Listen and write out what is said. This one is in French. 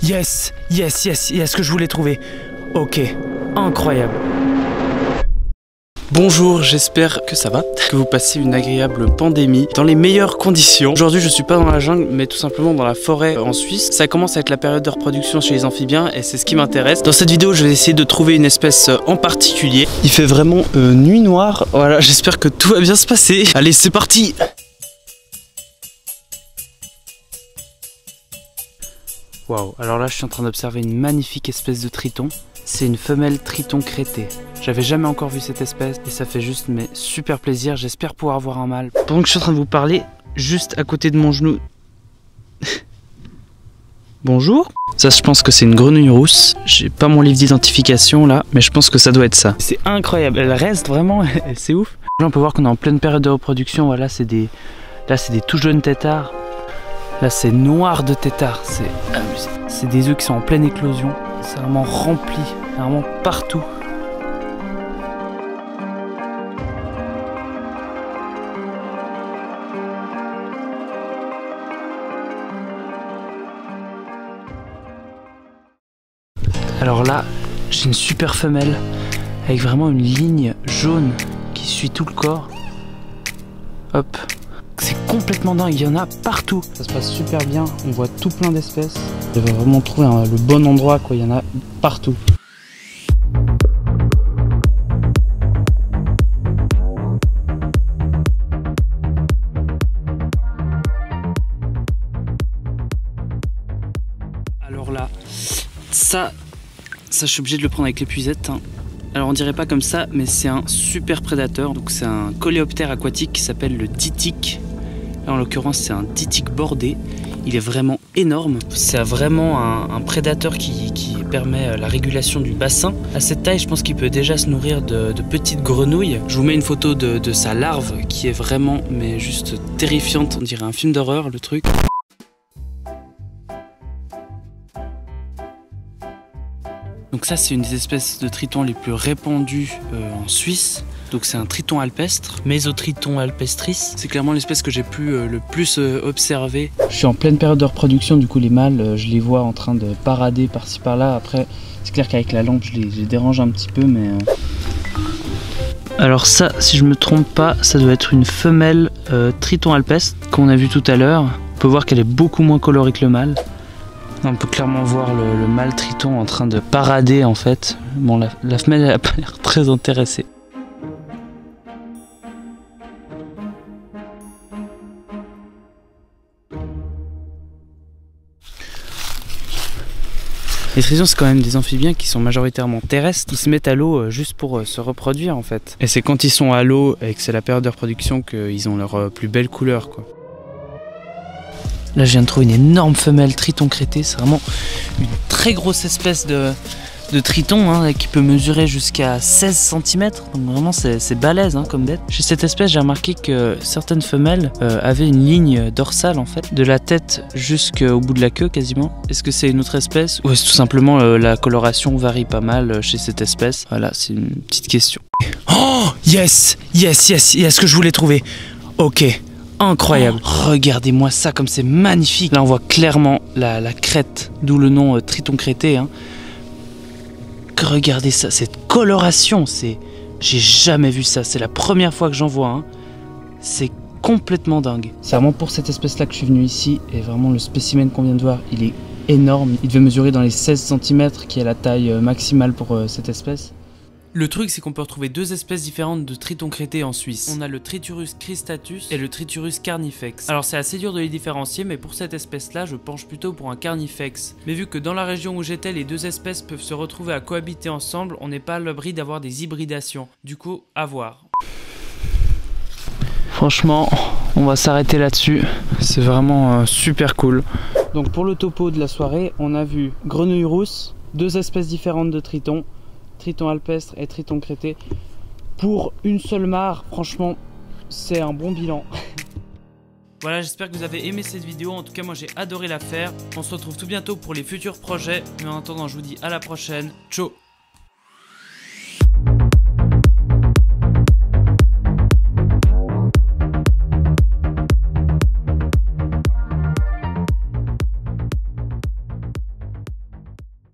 yes, yes, yes, yes, ce que je voulais trouver. Ok, incroyable. Bonjour, j'espère que ça va, que vous passez une agréable pandémie dans les meilleures conditions. Aujourd'hui je suis pas dans la jungle mais tout simplement dans la forêt en Suisse. Ça commence à être la période de reproduction chez les amphibiens et c'est ce qui m'intéresse. Dans cette vidéo je vais essayer de trouver une espèce en particulier. Il fait vraiment nuit noire, voilà, j'espère que tout va bien se passer. Allez c'est parti. Waouh, alors là je suis en train d'observer une magnifique espèce de triton. C'est une femelle triton crêté. J'avais jamais encore vu cette espèce et ça fait juste mais super plaisir. J'espère pouvoir avoir un mâle. Pendant que je suis en train de vous parler, juste à côté de mon genou. Bonjour. Ça je pense que c'est une grenouille rousse. J'ai pas mon livre d'identification là, mais je pense que ça doit être ça. C'est incroyable, elle reste vraiment, c'est ouf. Là on peut voir qu'on est en pleine période de reproduction. Voilà, là c'est des tout jeunes têtards. Là c'est noir de têtards. C'est des œufs qui sont en pleine éclosion. C'est vraiment rempli, vraiment partout. Alors là, j'ai une super femelle avec vraiment une ligne jaune qui suit tout le corps. Hop. C'est complètement dingue, il y en a partout. Ça se passe super bien, on voit tout plein d'espèces. Je vais vraiment trouver le bon endroit, quoi. Il y en a partout. Alors là, ça je suis obligé de le prendre avec l'épuisette. Hein. Alors on dirait pas comme ça, mais c'est un super prédateur. Donc c'est un coléoptère aquatique qui s'appelle le ditique. Là en l'occurrence c'est un ditique bordé. Il est vraiment énorme. C'est vraiment un prédateur qui permet la régulation du bassin. À cette taille, je pense qu'il peut déjà se nourrir de petites grenouilles. Je vous mets une photo de sa larve qui est vraiment mais juste terrifiante. On dirait un film d'horreur le truc. Donc ça c'est une des espèces de tritons les plus répandues en Suisse. Donc c'est un triton alpestre, Mésotriton alpestris. C'est clairement l'espèce que j'ai pu le plus observer. Je suis en pleine période de reproduction, du coup les mâles, je les vois en train de parader par-ci par-là. Après c'est clair qu'avec la lampe je les dérange un petit peu mais... Alors ça, si je me trompe pas, ça doit être une femelle triton alpestre qu'on a vu tout à l'heure. On peut voir qu'elle est beaucoup moins colorée que le mâle. On peut clairement voir le mâle triton en train de parader en fait. Bon, la femelle elle a pas l'air très intéressée. Les tritons c'est quand même des amphibiens qui sont majoritairement terrestres. Ils se mettent à l'eau juste pour se reproduire en fait. Et c'est quand ils sont à l'eau et que c'est la période de reproduction qu'ils ont leur plus belle couleur quoi. Là je viens de trouver une énorme femelle triton crêté, c'est vraiment une très grosse espèce de triton hein, qui peut mesurer jusqu'à 16 cm, donc vraiment c'est balèze hein, comme bête. Chez cette espèce j'ai remarqué que certaines femelles avaient une ligne dorsale en fait, de la tête jusqu'au bout de la queue quasiment. Est-ce que c'est une autre espèce ou est-ce tout simplement la coloration varie pas mal chez cette espèce? Voilà, c'est une petite question. Oh yes, yes, yes, yes, ce que je voulais trouver. Ok. Incroyable. Oh, regardez-moi ça comme c'est magnifique. Là on voit clairement la crête, d'où le nom triton crêté. Hein. Regardez ça, cette coloration, j'ai jamais vu ça. C'est la première fois que j'en vois. Hein. C'est complètement dingue. C'est vraiment pour cette espèce-là que je suis venu ici. Et vraiment le spécimen qu'on vient de voir, il est énorme. Il devait mesurer dans les 16 cm, qui est la taille maximale pour cette espèce. Le truc c'est qu'on peut retrouver deux espèces différentes de tritons crêtés en Suisse. On a le Triturus cristatus et le Triturus carnifex. Alors c'est assez dur de les différencier mais pour cette espèce là je penche plutôt pour un carnifex. Mais vu que dans la région où j'étais les deux espèces peuvent se retrouver à cohabiter ensemble, on n'est pas à l'abri d'avoir des hybridations. Du coup à voir. Franchement on va s'arrêter là-dessus. C'est vraiment super cool. Donc pour le topo de la soirée on a vu grenouille rousse, deux espèces différentes de tritons. Triton alpestre et triton crêté pour une seule mare. Franchement c'est un bon bilan. Voilà, j'espère que vous avez aimé cette vidéo. En tout cas moi j'ai adoré la faire. On se retrouve tout bientôt pour les futurs projets, mais en attendant je vous dis à la prochaine. Ciao.